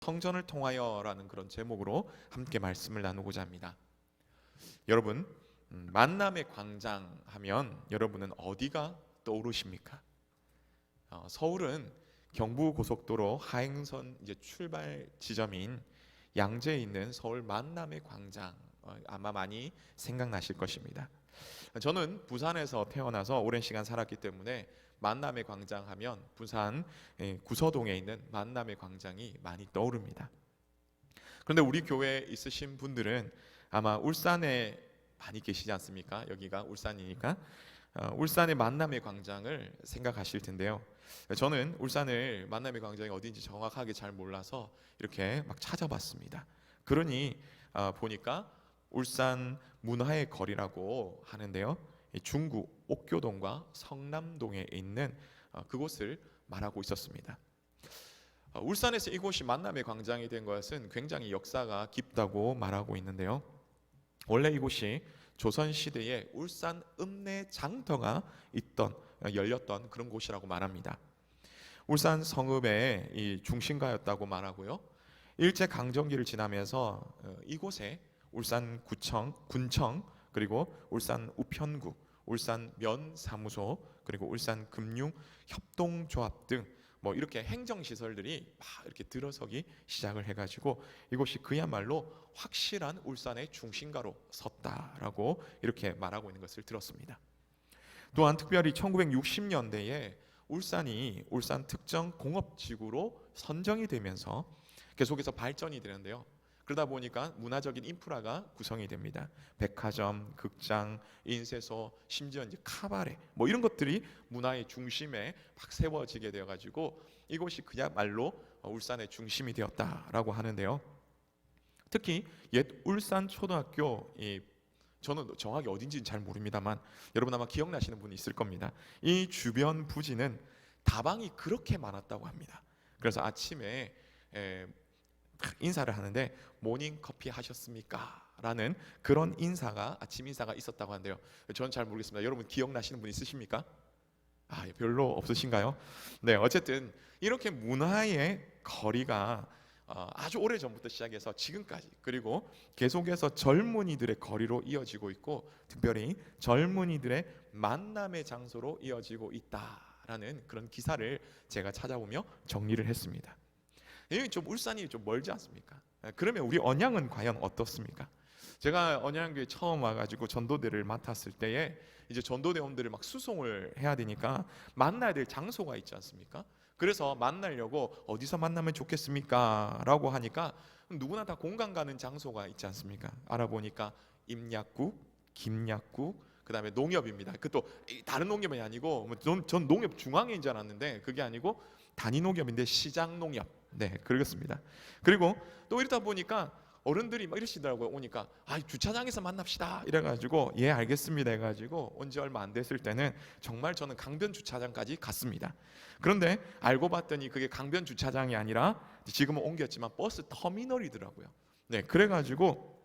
성전을 통하여라는 그런 제목으로 함께 말씀을 나누고자 합니다. 여러분, 만남의 광장 하면 여러분은 어디가 떠오르십니까? 서울은 경부고속도로 하행선 이제 출발 지점인 양재에 있는 서울 만남의 광장, 아마 많이 생각나실 것입니다. 저는 부산에서 태어나서 오랜 시간 살았기 때문에 만남의 광장 하면 부산 구서동에 있는 만남의 광장이 많이 떠오릅니다. 그런데 우리 교회에 있으신 분들은 아마 울산에 많이 계시지 않습니까? 여기가 울산이니까 울산의 만남의 광장을 생각하실 텐데요. 저는 울산을 만남의 광장이 어딘지 정확하게 잘 몰라서 이렇게 막 찾아봤습니다. 그러니 보니까 울산 문화의 거리라고 하는데요. 중구 옥교동과 성남동에 있는 그곳을 말하고 있었습니다. 울산에서 이곳이 만남의 광장이 된 것은 굉장히 역사가 깊다고 말하고 있는데요. 원래 이곳이 조선시대에 울산 읍내 장터가 열렸던 그런 곳이라고 말합니다. 울산 성읍의 이 중심가였다고 말하고요. 일제강점기를 지나면서 이곳에 울산구청, 군청, 그리고 울산 우편국, 울산 면사무소, 그리고 울산 금융협동조합 등 뭐 이렇게 행정시설들이 막 이렇게 들어서기 시작을 해가지고 이곳이 그야말로 확실한 울산의 중심가로 섰다라고 이렇게 말하고 있는 것을 들었습니다. 또한 특별히 1960년대에 울산이 울산 특정 공업지구로 선정이 되면서 계속해서 발전이 되는데요. 그러다 보니까 문화적인 인프라가 구성이 됩니다. 백화점, 극장, 인쇄소, 심지어 이제 카바레 뭐 이런 것들이 문화의 중심에 막 세워지게 되어가지고 이곳이 그야말로 울산의 중심이 되었다라고 하는데요. 특히 옛 울산 초등학교 저는 정확히 어딘지는 잘 모릅니다만 여러분 아마 기억나시는 분이 있을 겁니다. 이 주변 부지는 다방이 그렇게 많았다고 합니다. 그래서 아침에 인사를 하는데 모닝 커피 하셨습니까? 라는 그런 아침 인사가 있었다고 하는데요. 저는 잘 모르겠습니다. 여러분 기억나시는 분 있으십니까? 별로 없으신가요? 네, 어쨌든 이렇게 문화의 거리가 아주 오래 전부터 시작해서 지금까지 그리고 계속해서 젊은이들의 거리로 이어지고 있고 특별히 젊은이들의 만남의 장소로 이어지고 있다라는 그런 기사를 제가 찾아보며 정리를 했습니다. 여기 좀 울산이 좀 멀지 않습니까? 그러면 우리 언양은 과연 어떻습니까? 제가 언양교회 처음 와가지고 전도대를 맡았을 때에 이제 전도대원들을 막 수송을 해야 되니까 만나야 될 장소가 있지 않습니까? 그래서 만나려고 어디서 만나면 좋겠습니까? 라고 하니까 누구나 다 공감 가는 장소가 있지 않습니까? 알아보니까 임약국, 김약국, 그 다음에 농협입니다. 그것도 다른 농협이 아니고 전 농협 중앙회인 줄 알았는데 그게 아니고 단위농협인데 시장농협. 네, 그렇습니다. 그리고 또 이러다 보니까 어른들이 막 이러시더라고요. 오니까 주차장에서 만납시다 이래가지고 예 알겠습니다 해가지고 온 지 얼마 안 됐을 때는 정말 저는 강변 주차장까지 갔습니다. 그런데 알고 봤더니 그게 강변 주차장이 아니라 지금은 옮겼지만 버스 터미널이더라고요. 네, 그래가지고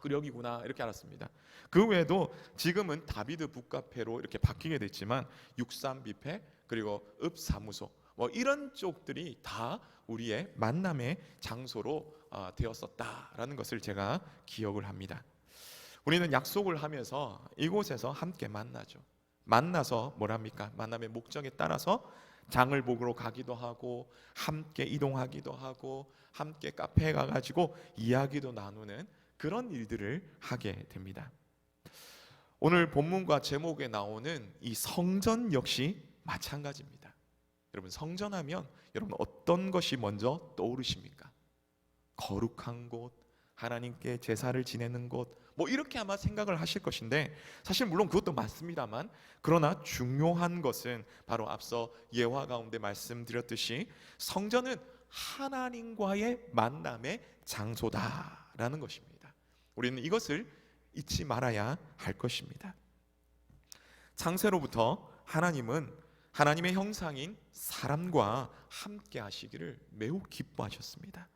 여기구나 이렇게 알았습니다. 그 외에도 지금은 다비드 북카페로 이렇게 바뀌게 됐지만 63 뷔페 그리고 읍사무소 뭐 이런 쪽들이 다 우리의 만남의 장소로 되었었다라는 것을 제가 기억을 합니다. 우리는 약속을 하면서 이곳에서 함께 만나죠. 만나서 뭐랍니까? 만남의 목적에 따라서 장을 보러 가기도 하고 함께 이동하기도 하고 함께 카페에 가가지고 이야기도 나누는 그런 일들을 하게 됩니다. 오늘 본문과 제목에 나오는 이 성전 역시 마찬가지입니다. 여러분 성전하면 여러분 어떤 것이 먼저 떠오르십니까? 거룩한 곳, 하나님께 제사를 지내는 곳, 뭐 이렇게 아마 생각을 하실 것인데 사실 물론 그것도 맞습니다만 그러나 중요한 것은 바로 앞서 예화 가운데 말씀드렸듯이 성전은 하나님과의 만남의 장소다라는 것입니다. 우리는 이것을 잊지 말아야 할 것입니다. 창세로부터 하나님은 하나님의 형상인 사람과 함께 하시기를 매우 기뻐하셨습니다.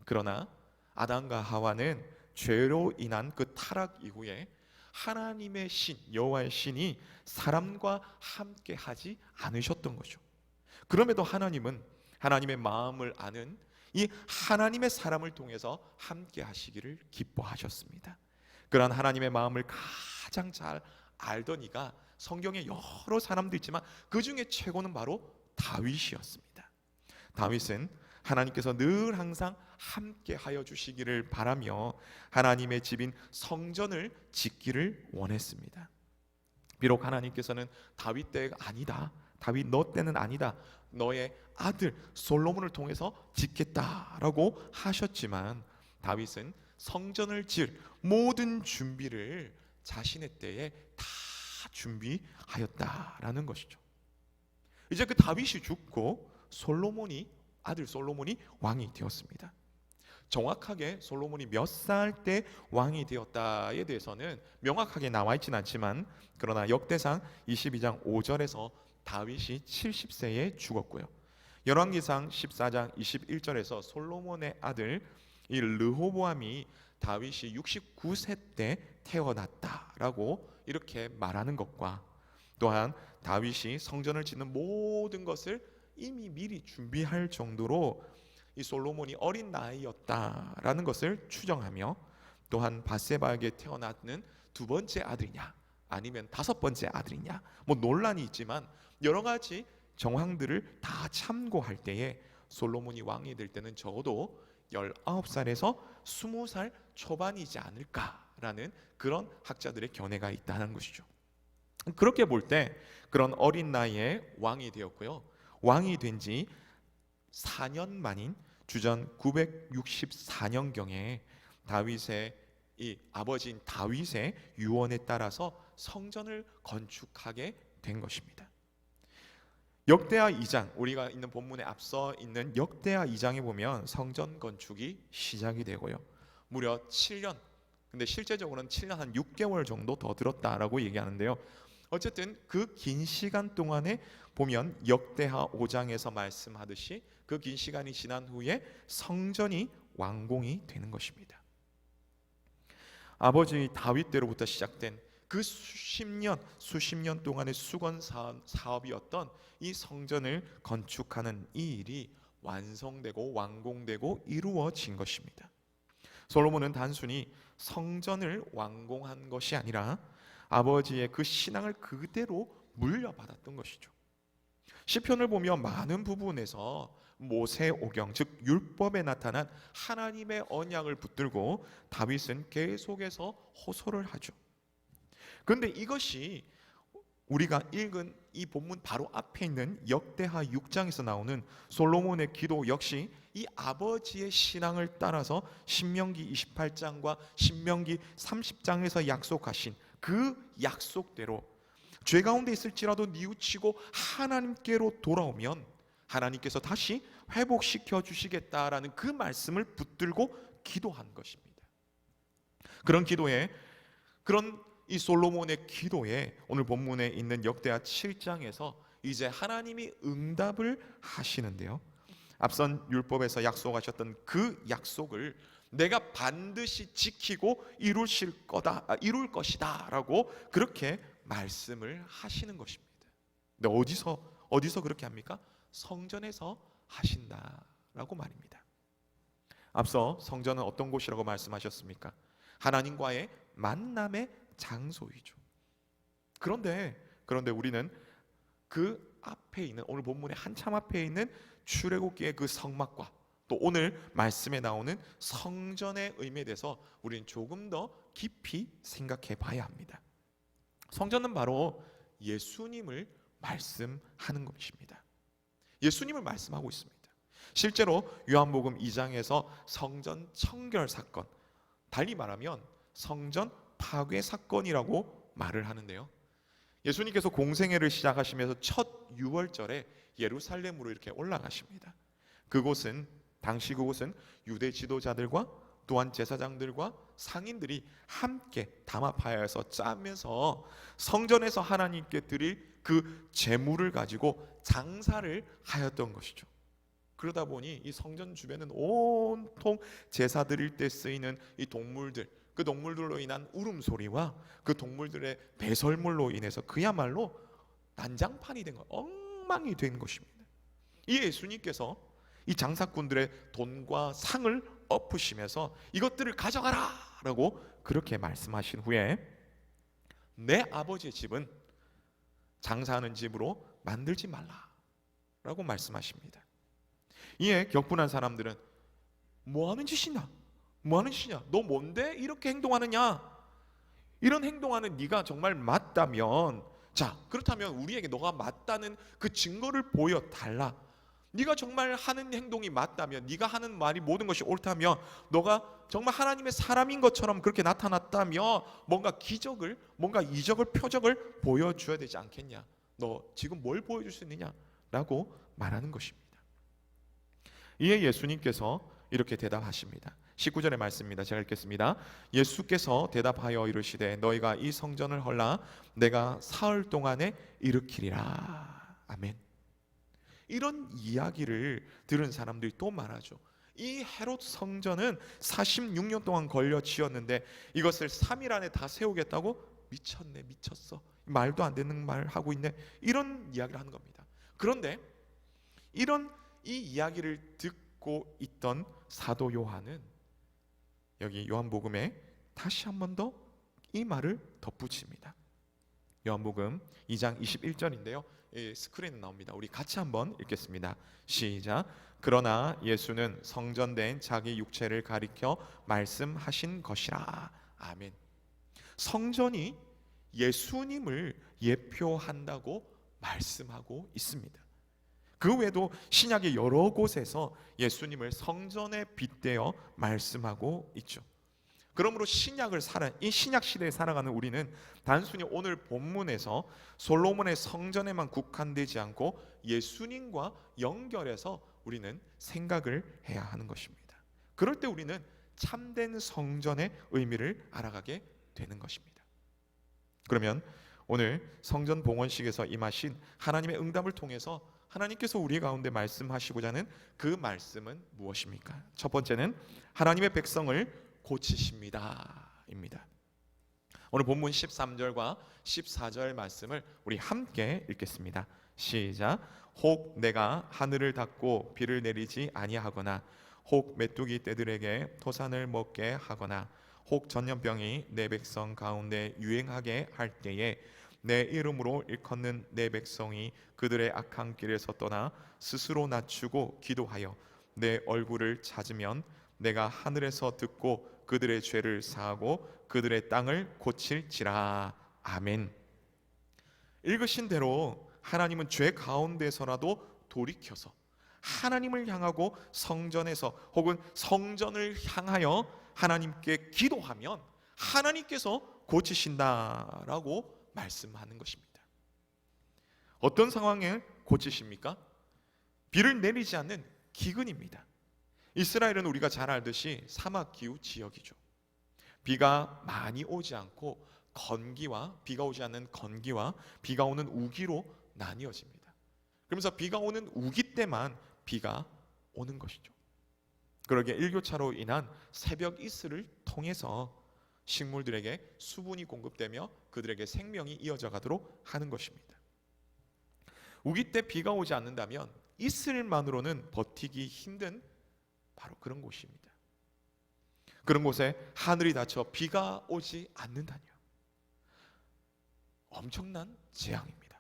그러나 아담과 하와는 죄로 인한 그 타락 이후에 하나님의 신, 여호와의 신이 사람과 함께 하지 않으셨던 거죠. 그럼에도 하나님은 하나님의 마음을 아는 이 하나님의 사람을 통해서 함께 하시기를 기뻐하셨습니다. 그러한 하나님의 마음을 가장 잘 알던 이가 성경에 여러 사람도 있지만 그 중에 최고는 바로 다윗이었습니다. 다윗은 하나님께서 늘 항상 함께 하여 주시기를 바라며 하나님의 집인 성전을 짓기를 원했습니다. 비록 하나님께서는 다윗 때가 아니다, 다윗 너 때는 아니다, 너의 아들 솔로몬을 통해서 짓겠다라고 하셨지만 다윗은 성전을 지을 모든 준비를 자신의 때에 다 준비하였다라는 것이죠. 이제 그 다윗이 죽고 아들 솔로몬이 왕이 되었습니다. 정확하게 솔로몬이 몇 살 때 왕이 되었다에 대해서는 명확하게 나와 있지는 않지만, 그러나 역대상 22장 5절에서 다윗이 70세에 죽었고요, 열왕기상 14장 21절에서 솔로몬의 아들 이 르호보암이 다윗이 69세 때 태어났다라고 이렇게 말하는 것과, 또한 다윗이 성전을 짓는 모든 것을 이미 미리 준비할 정도로 이 솔로몬이 어린 나이였다라는 것을 추정하며, 또한 밧세바에게 태어나는 두 번째 아들이냐 아니면 다섯 번째 아들이냐 논란이 있지만 여러 가지 정황들을 다 참고할 때에 솔로몬이 왕이 될 때는 적어도 19살에서 20살 초반이지 않을까라는 그런 학자들의 견해가 있다는 것이죠. 그렇게 볼 때 그런 어린 나이에 왕이 되었고요, 왕이 된 지 4년 만인 주전 964년경에 다윗의 이 아버지인 다윗의 유언에 따라서 성전을 건축하게 된 것입니다. 역대하 2장, 우리가 있는 본문에 앞서 있는 역대하 2장에 보면 성전 건축이 시작이 되고요, 무려 7년, 근데 실제적으로는 7년 한 6개월 정도 더 들었다라고 얘기하는데요, 어쨌든 그 긴 시간 동안에 보면 역대하 5장에서 말씀하듯이 그 긴 시간이 지난 후에 성전이 완공이 되는 것입니다. 아버지 다윗 때로부터 시작된 그 수십 년 동안의 수건 사업이었던 이 성전을 건축하는 이 일이 완성되고 완공되고 이루어진 것입니다. 솔로몬은 단순히 성전을 완공한 것이 아니라 아버지의 그 신앙을 그대로 물려받았던 것이죠. 시편을 보면 많은 부분에서 모세오경, 즉 율법에 나타난 하나님의 언약을 붙들고 다윗은 계속해서 호소를 하죠. 그런데 이것이 우리가 읽은 이 본문 바로 앞에 있는 역대하 6장에서 나오는 솔로몬의 기도 역시 이 아버지의 신앙을 따라서 신명기 28장과 신명기 30장에서 약속하신 그 약속대로 죄 가운데 있을지라도 뉘우치고 하나님께로 돌아오면 하나님께서 다시 회복시켜 주시겠다라는 그 말씀을 붙들고 기도한 것입니다. 그런 기도에, 그런 이 솔로몬의 기도에 오늘 본문에 있는 역대하 7장에서 이제 하나님이 응답을 하시는데요, 앞선 율법에서 약속하셨던 그 약속을 내가 반드시 지키고 이룰 것이다 라고 그렇게 말씀을 하시는 것입니다. 근데 어디서 그렇게 합니까? 성전에서 하신다라고 말입니다. 앞서 성전은 어떤 곳이라고 말씀하셨습니까? 하나님과의 만남의 장소이죠. 그런데 우리는 그 앞에 있는, 오늘 본문의 한참 앞에 있는 출애굽기의 그 성막과 또 오늘 말씀에 나오는 성전의 의미에 대해서 우리는 조금 더 깊이 생각해 봐야 합니다. 성전은 바로 예수님을 말씀하는 것입니다. 예수님을 말씀하고 있습니다. 실제로 요한복음 2장에서 성전 청결 사건, 달리 말하면 성전 파괴 사건이라고 말을 하는데요, 예수님께서 공생애를 시작하시면서 첫 유월절에 예루살렘으로 이렇게 올라가십니다. 당시 그곳은 유대 지도자들과 또한 제사장들과 상인들이 함께 담합하여서 짜면서 성전에서 하나님께 드릴 그 제물을 가지고 장사를 하였던 것이죠. 그러다 보니 이 성전 주변은 온통 제사 드릴 때 쓰이는 이 동물들, 그 동물들로 인한 울음소리와 그 동물들의 배설물로 인해서 그야말로 난장판이 된 것, 엉망이 된 것입니다. 이 예수님께서 이 장사꾼들의 돈과 상을 엎으시면서 이것들을 가져가라 라고 그렇게 말씀하신 후에 내 아버지의 집은 장사하는 집으로 만들지 말라 라고 말씀하십니다. 이에 격분한 사람들은 뭐 하는 짓이냐? 뭐 하는 짓이냐? 너 뭔데 이렇게 행동하느냐? 이런 행동하는 네가 정말 맞다면, 자, 그렇다면 우리에게 너가 맞다는 그 증거를 보여달라. 네가 정말 하는 행동이 맞다면, 네가 하는 말이 모든 것이 옳다면, 너가 정말 하나님의 사람인 것처럼 그렇게 나타났다면 뭔가 기적을, 뭔가 이적을, 표적을 보여줘야 되지 않겠냐? 너 지금 뭘 보여줄 수 있느냐? 라고 말하는 것입니다. 이에 예수님께서 이렇게 대답하십니다. 19절의 말씀입니다. 제가 읽겠습니다. 예수께서 대답하여 이르시되 너희가 이 성전을 헐라 내가 사흘 동안에 일으키리라. 아멘. 이런 이야기를 들은 사람들이 또 말하죠. 이 헤롯 성전은 46년 동안 걸려 지었는데 이것을 3일 안에 다 세우겠다고? 미쳤네, 미쳤어, 말도 안 되는 말 하고 있네, 이런 이야기를 하는 겁니다. 그런데 이런 이 이야기를 듣고 있던 사도 요한은 여기 요한복음에 다시 한 번 더 이 말을 덧붙입니다. 요한복음 2장 21절인데요. 스크린에 나옵니다. 우리 같이 한번 읽겠습니다. 시작. 그러나 예수는 성전된 자기 육체를 가리켜 말씀하신 것이라. 아멘. 성전이 예수님을 예표한다고 말씀하고 있습니다. 그 외에도 신약의 여러 곳에서 예수님을 성전에 빗대어 말씀하고 있죠. 그러므로 이 신약 시대에 살아가는 우리는 단순히 오늘 본문에서 솔로몬의 성전에만 국한되지 않고 예수님과 연결해서 우리는 생각을 해야 하는 것입니다. 그럴 때 우리는 참된 성전의 의미를 알아가게 되는 것입니다. 그러면 오늘 성전 봉헌식에서 임하신 하나님의 응답을 통해서 하나님께서 우리 가운데 말씀하시고자 하는 그 말씀은 무엇입니까? 첫 번째는 하나님의 백성을 고치십니다 입니다. 오늘 본문 13절과 14절 말씀을 우리 함께 읽겠습니다. 시작. 혹 내가 하늘을 닫고 비를 내리지 아니하거나 혹 메뚜기 떼들에게 토산을 먹게 하거나 혹 전염병이 내 백성 가운데 유행하게 할 때에 내 이름으로 일컫는 내 백성이 그들의 악한 길에서 떠나 스스로 낮추고 기도하여 내 얼굴을 찾으면 내가 하늘에서 듣고 그들의 죄를 사하고 그들의 땅을 고칠지라. 아멘. 읽으신 대로 하나님은 죄 가운데서라도 돌이켜서 하나님을 향하고 성전에서 혹은 성전을 향하여 하나님께 기도하면 하나님께서 고치신다라고 말씀하는 것입니다. 어떤 상황에 고치십니까? 비를 내리지 않는 기근입니다. 이스라엘은 우리가 잘 알듯이 사막 기후 지역이죠. 비가 많이 오지 않고 건기와 비가 오지 않는 건기와 비가 오는 우기로 나뉘어집니다. 그러면서 비가 오는 우기 때만 비가 오는 것이죠. 그러기에 일교차로 인한 새벽 이슬을 통해서 식물들에게 수분이 공급되며 그들에게 생명이 이어져 가도록 하는 것입니다. 우기 때 비가 오지 않는다면 이슬만으로는 버티기 힘든 바로 그런 곳입니다. 그런 곳에 하늘이 닫혀 비가 오지 않는다뇨. 엄청난 재앙입니다.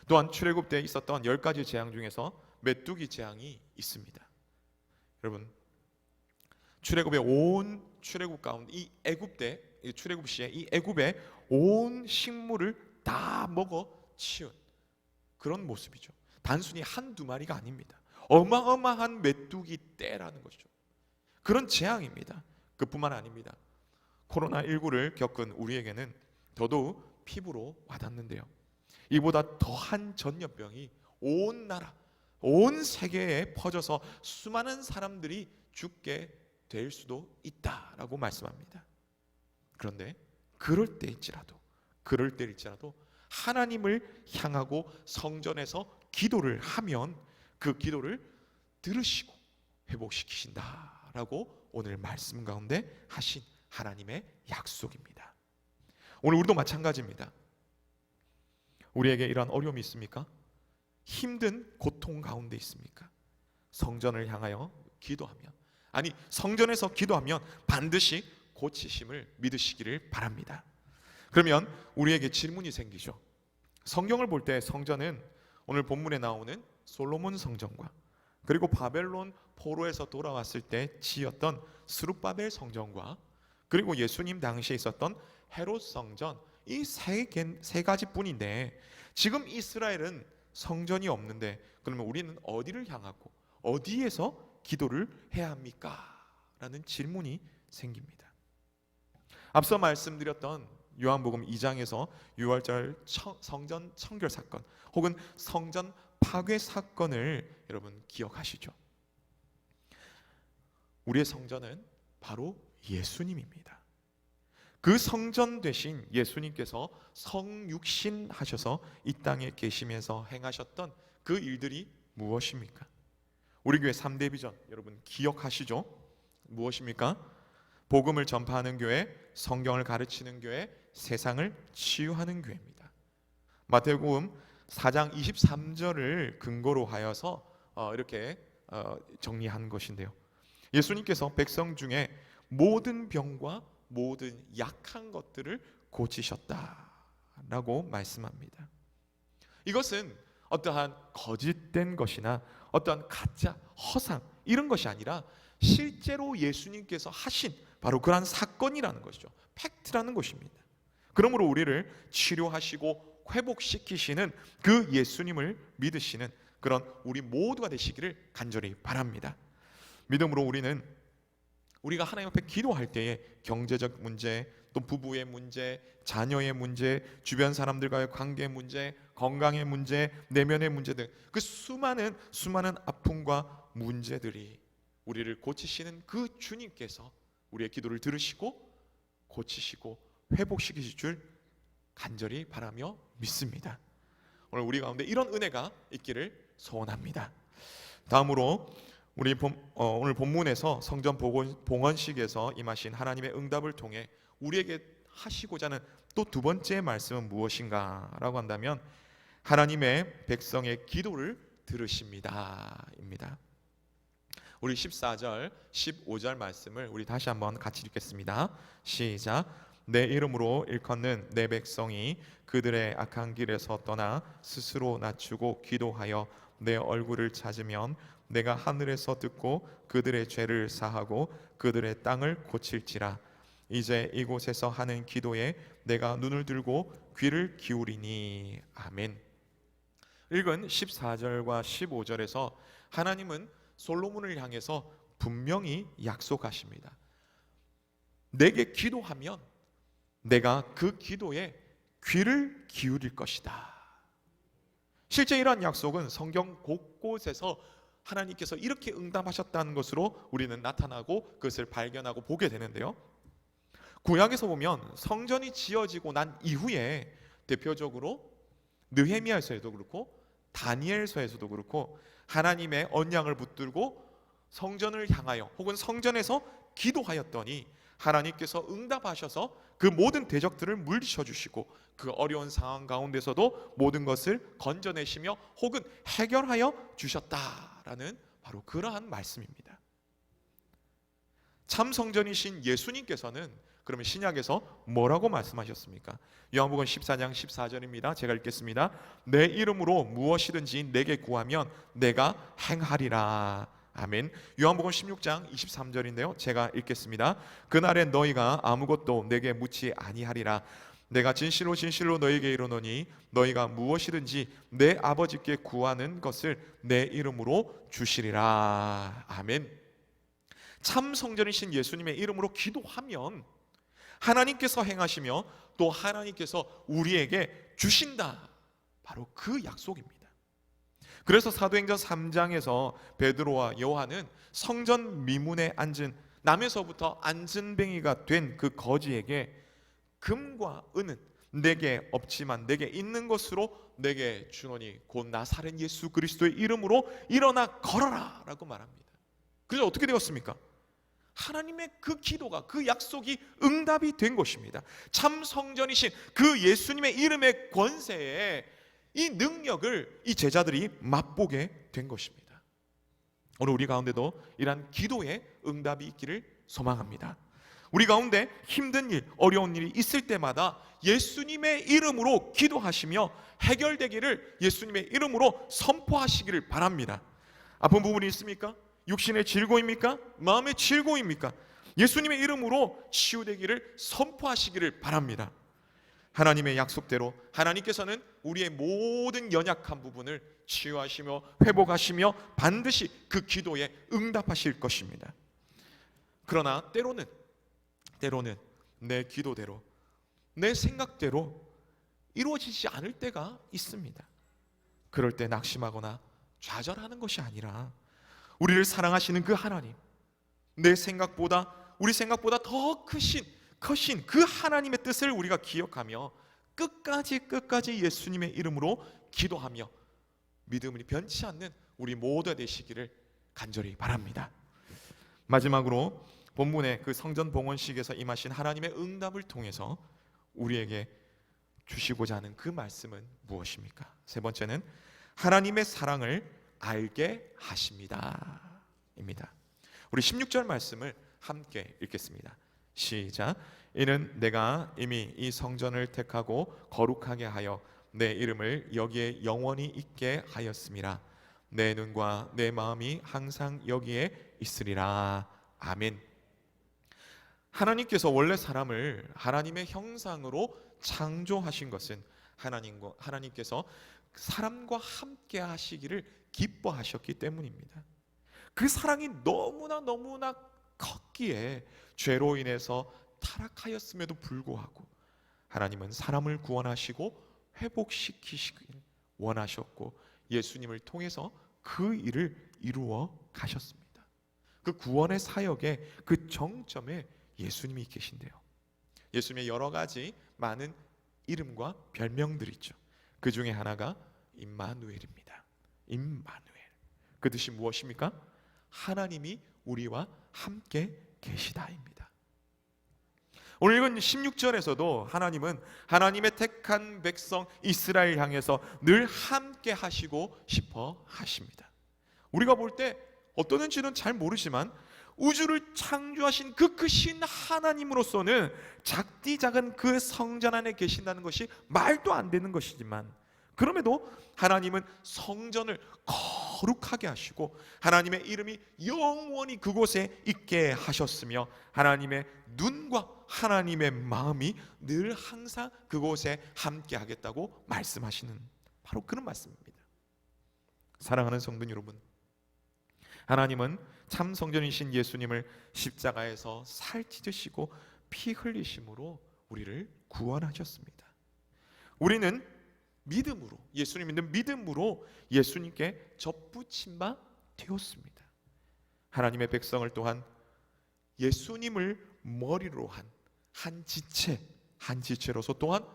또한 출애굽 때 있었던 10가지 재앙 중에서 메뚜기 재앙이 있습니다. 여러분, 출애굽의 온 출애굽 가운데 이 애굽 때 출애굽 시에 이 애굽의 온 식물을 다 먹어 치운 그런 모습이죠. 단순히 한두 마리가 아닙니다. 어마어마한 메뚜기 떼라는 것이죠. 그런 재앙입니다. 그뿐만 아닙니다. 코로나19를 겪은 우리에게는 더더욱 피부로 와닿는데요. 이보다 더한 전염병이 온 나라, 온 세계에 퍼져서 수많은 사람들이 죽게 될 수도 있다라고 말씀합니다. 그런데 그럴 때일지라도 하나님을 향하고 성전에서 기도를 하면 그 기도를 들으시고 회복시키신다라고 오늘 말씀 가운데 하신 하나님의 약속입니다. 오늘 우리도 마찬가지입니다. 우리에게 이러한 어려움이 있습니까? 힘든 고통 가운데 있습니까? 성전을 향하여 기도하면, 아니 성전에서 기도하면 반드시 고치심을 믿으시기를 바랍니다. 그러면 우리에게 질문이 생기죠. 성경을 볼 때 성전은 오늘 본문에 나오는 솔로몬 성전과 그리고 바벨론 포로에서 돌아왔을 때 지었던 스룹바벨 성전과 그리고 예수님 당시에 있었던 헤롯 성전, 이 세 가지뿐인데 지금 이스라엘은 성전이 없는데 그러면 우리는 어디를 향하고 어디에서 기도를 해야 합니까? 라는 질문이 생깁니다. 앞서 말씀드렸던 요한복음 2장에서 6월절 성전 청결 사건 혹은 성전 파괴 사건을 여러분 기억하시죠? 우리의 성전은 바로 예수님입니다. 그 성전 되신 예수님께서 성육신 하셔서 이 땅에 계시면서 행하셨던 그 일들이 무엇입니까? 우리 교회 3대 비전 여러분 기억하시죠? 무엇입니까? 복음을 전파하는 교회, 성경을 가르치는 교회, 세상을 치유하는 교회입니다. 마태복음 4장 23절을 근거로 하여서 이렇게 정리한 것인데요. 예수님께서 백성 중에 모든 병과 모든 약한 것들을 고치셨다라고 말씀합니다. 이것은 어떠한 거짓된 것이나 어떠한 가짜, 허상 이런 것이 아니라 실제로 예수님께서 하신 바로 그러한 사건이라는 것이죠. 팩트라는 것입니다. 그러므로 우리를 치료하시고 회복시키시는 그 예수님을 믿으시는 그런 우리 모두가 되시기를 간절히 바랍니다. 믿음으로 우리가 하나님 앞에 기도할 때에 경제적 문제, 또 부부의 문제, 자녀의 문제, 주변 사람들과의 관계 문제, 건강의 문제, 내면의 문제 등 그 수많은 아픔과 문제들이 우리를 고치시는 그 주님께서 우리의 기도를 들으시고 고치시고 회복시키실 줄 간절히 바라며 믿습니다. 오늘 우리 가운데 이런 은혜가 있기를 소원합니다. 다음으로 오늘 본문에서 성전 봉헌식에서 임하신 하나님의 응답을 통해 우리에게 하시고자 하는 또 두 번째 말씀은 무엇인가 라고 한다면 하나님의 백성의 기도를 들으십니다 입니다. 우리 14절 15절 말씀을 우리 다시 한번 같이 읽겠습니다. 시작. 내 이름으로 일컫는 내 백성이 그들의 악한 길에서 떠나 스스로 낮추고 기도하여 내 얼굴을 찾으면 내가 하늘에서 듣고 그들의 죄를 사하고 그들의 땅을 고칠지라. 이제 이곳에서 하는 기도에 내가 눈을 들고 귀를 기울이니. 아멘. 읽은 14절과 15절에서 하나님은 솔로몬을 향해서 분명히 약속하십니다. 내게 기도하면 내가 그 기도에 귀를 기울일 것이다. 실제 이러한 약속은 성경 곳곳에서 하나님께서 이렇게 응답하셨다는 것으로 우리는 나타나고 그것을 발견하고 보게 되는데요. 구약에서 보면 성전이 지어지고 난 이후에 대표적으로 느헤미야서에도 그렇고 다니엘서에서도 그렇고 하나님의 언약을 붙들고 성전을 향하여 혹은 성전에서 기도하였더니 하나님께서 응답하셔서 그 모든 대적들을 물리쳐 주시고 그 어려운 상황 가운데서도 모든 것을 건져내시며 혹은 해결하여 주셨다라는 바로 그러한 말씀입니다. 참 성전이신 예수님께서는 그러면 신약에서 뭐라고 말씀하셨습니까? 요한복음 14장 14절입니다. 제가 읽겠습니다. 내 이름으로 무엇이든지 내게 구하면 내가 행하리라. 아멘. 요한복음 16장 23절인데요. 제가 읽겠습니다. 그날에 너희가 아무것도 내게 묻지 아니하리라. 내가 진실로 진실로 너희에게 이르노니 너희가 무엇이든지 내 아버지께 구하는 것을 내 이름으로 주시리라. 아멘. 참 성전이신 예수님의 이름으로 기도하면 하나님께서 행하시며 또 하나님께서 우리에게 주신다. 바로 그 약속입니다. 그래서 사도행전 3장에서 베드로와 요한은 성전 미문에 앉은 남에서부터 안전뱅이가 된 그 거지에게 금과 은은 내게 없지만 내게 있는 것으로 내게 주노니 곧 나사렛 예수 그리스도의 이름으로 일어나 걸어라 라고 말합니다. 그래서 어떻게 되었습니까? 하나님의 그 기도가 그 약속이 응답이 된 것입니다. 참 성전이신 그 예수님의 이름의 권세에 이 능력을 이 제자들이 맛보게 된 것입니다. 오늘 우리 가운데도 이러한 기도의 응답이 있기를 소망합니다. 우리 가운데 힘든 일, 어려운 일이 있을 때마다 예수님의 이름으로 기도하시며 해결되기를 예수님의 이름으로 선포하시기를 바랍니다. 아픈 부분이 있습니까? 육신의 질고입니까? 마음의 질고입니까? 예수님의 이름으로 치유되기를 선포하시기를 바랍니다. 하나님의 약속대로 하나님께서는 우리의 모든 연약한 부분을 치유하시며 회복하시며 반드시 그 기도에 응답하실 것입니다. 그러나 때로는 내 기도대로, 내 생각대로 이루어지지 않을 때가 있습니다. 그럴 때 낙심하거나 좌절하는 것이 아니라 우리를 사랑하시는 그 하나님, 우리 생각보다 더 크신 그 하나님의 뜻을 우리가 기억하며 끝까지 예수님의 이름으로 기도하며 믿음이 변치 않는 우리 모두 되시기를 간절히 바랍니다. 마지막으로 본문의 그 성전 봉헌식에서 임하신 하나님의 응답을 통해서 우리에게 주시고자 하는 그 말씀은 무엇입니까? 세 번째는 하나님의 사랑을 알게 하십니다 입니다. 우리 16절 말씀을 함께 읽겠습니다. 시작. 이는 내가 이미 이 성전을 택하고 거룩하게 하여 내 이름을 여기에 영원히 있게 하였음이라. 내 눈과 내 마음이 항상 여기에 있으리라. 아멘. 하나님께서 원래 사람을 하나님의 형상으로 창조하신 것은 하나님께서 사람과 함께 하시기를 기뻐하셨기 때문입니다. 그 사랑이 너무나 컸기에 죄로 인해서 타락하였음에도 불구하고 하나님은 사람을 구원하시고 회복시키시길 원하셨고 예수님을 통해서 그 일을 이루어 가셨습니다. 그 구원의 사역의 그 정점에 예수님이 계신데요. 예수님의 여러 가지 많은 이름과 별명들이 있죠. 그 중에 하나가 임마누엘입니다. 임마누엘. 그 뜻이 무엇입니까? 하나님이 우리와 함께 계시다입니다. 오늘 읽은 16절에서도 하나님은 하나님의 택한 백성 이스라엘 향해서 늘 함께 하시고 싶어 하십니다. 우리가 볼 때 어떠는지는 잘 모르지만 우주를 창조하신 그 크신 하나님으로서는 작디 작은 그 성전 안에 계신다는 것이 말도 안 되는 것이지만 그럼에도 하나님은 성전을 거룩하게 하시고 하나님의 이름이 영원히 그곳에 있게 하셨으며 하나님의 눈과 하나님의 마음이 늘 항상 그곳에 함께 하겠다고 말씀하시는 바로 그런 말씀입니다. 사랑하는 성도 여러분, 하나님은 참 성전이신 예수님을 십자가에서 살 찢으시고 피 흘리심으로 우리를 구원하셨습니다. 우리는 믿음으로, 예수님 믿는 믿음으로 예수님께 접붙임 바 되었습니다. 하나님의 백성을 또한 예수님을 머리로 한 지체로서 또한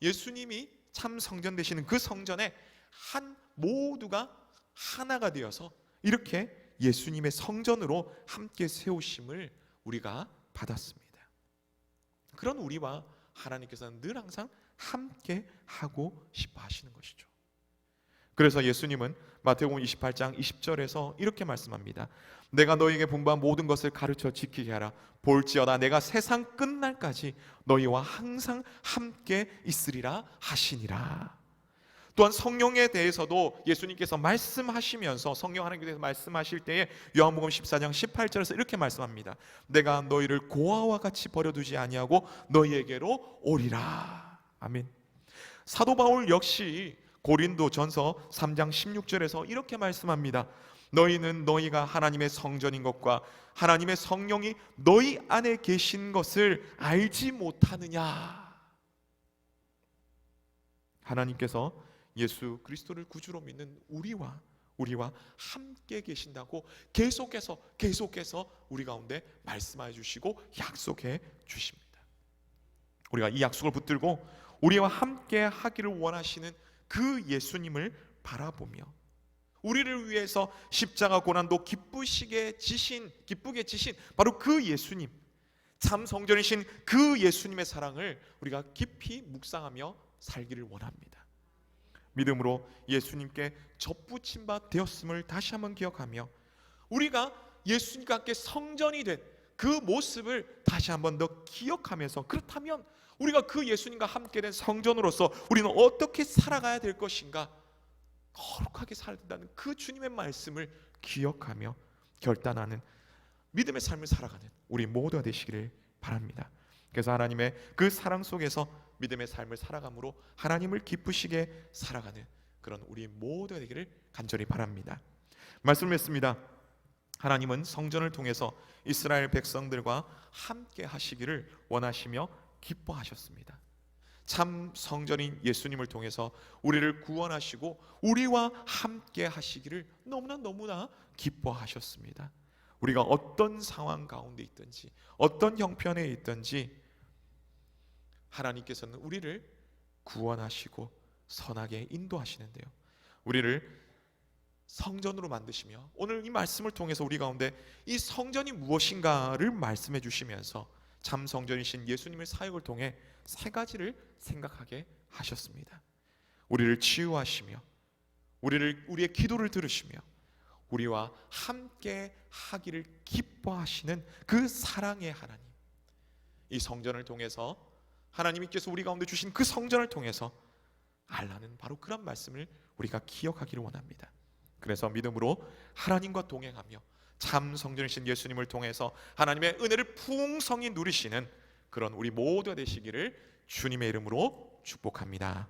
예수님이 참 성전 되시는 그 성전에 한 모두가 하나가 되어서 이렇게 예수님의 성전으로 함께 세우심을 우리가 받았습니다. 그런 우리와 하나님께서는 늘 항상 함께 하고 싶어 하시는 것이죠. 그래서 예수님은 마태복음 28장 20절에서 이렇게 말씀합니다. 내가 너희에게 분부한 모든 것을 가르쳐 지키게 하라. 볼지어다 내가 세상 끝날까지 너희와 항상 함께 있으리라 하시니라. 또한 성령에 대해서도 예수님께서 말씀하시면서 성령 하나님께 대해서 말씀하실 때에 요한복음 14장 18절에서 이렇게 말씀합니다. 내가 너희를 고아와 같이 버려두지 아니하고 너희에게로 오리라. 아멘. 사도 바울 역시 고린도전서 3장 16절에서 이렇게 말씀합니다. 너희는 너희가 하나님의 성전인 것과 하나님의 성령이 너희 안에 계신 것을 알지 못하느냐. 하나님께서 예수 그리스도를 구주로 믿는 우리와 함께 계신다고 계속해서 우리 가운데 말씀해 주시고 약속해 주십니다. 우리가 이 약속을 붙들고 우리와 함께 하기를 원하시는 그 예수님을 바라보며 우리를 위해서 십자가 고난도 기쁘게 지신 바로 그 예수님, 참 성전이신 그 예수님의 사랑을 우리가 깊이 묵상하며 살기를 원합니다. 믿음으로 예수님께 접붙임 바 되었음을 다시 한번 기억하며 우리가 예수님과 함께 성전이 된 그 모습을 다시 한번 더 기억하면서, 그렇다면 우리가 그 예수님과 함께 된 성전으로서 우리는 어떻게 살아가야 될 것인가, 거룩하게 살아야 된다는 그 주님의 말씀을 기억하며 결단하는 믿음의 삶을 살아가는 우리 모두가 되시기를 바랍니다. 그래서 하나님의 그 사랑 속에서 믿음의 삶을 살아감으로 하나님을 기쁘시게 살아가는 그런 우리 모두가 되기를 간절히 바랍니다. 말씀했습니다. 하나님은 성전을 통해서 이스라엘 백성들과 함께 하시기를 원하시며 기뻐하셨습니다. 참 성전인 예수님을 통해서 우리를 구원하시고 우리와 함께 하시기를 너무나 기뻐하셨습니다. 우리가 어떤 상황 가운데 있든지 어떤 형편에 있든지 하나님께서는 우리를 구원하시고 선하게 인도하시는데요, 우리를 성전으로 만드시며 오늘 이 말씀을 통해서 우리 가운데 이 성전이 무엇인가를 말씀해 주시면서 참 성전이신 예수님의 사역을 통해 세 가지를 생각하게 하셨습니다. 우리를 치유하시며 우리의 기도를 들으시며 우리와 함께 하기를 기뻐하시는 그 사랑의 하나님, 이 성전을 통해서 하나님께서 우리 가운데 주신 그 성전을 통해서 알라는 바로 그런 말씀을 우리가 기억하기를 원합니다. 그래서 믿음으로 하나님과 동행하며 참 성전이신 예수님을 통해서 하나님의 은혜를 풍성히 누리시는 그런 우리 모두가 되시기를 주님의 이름으로 축복합니다.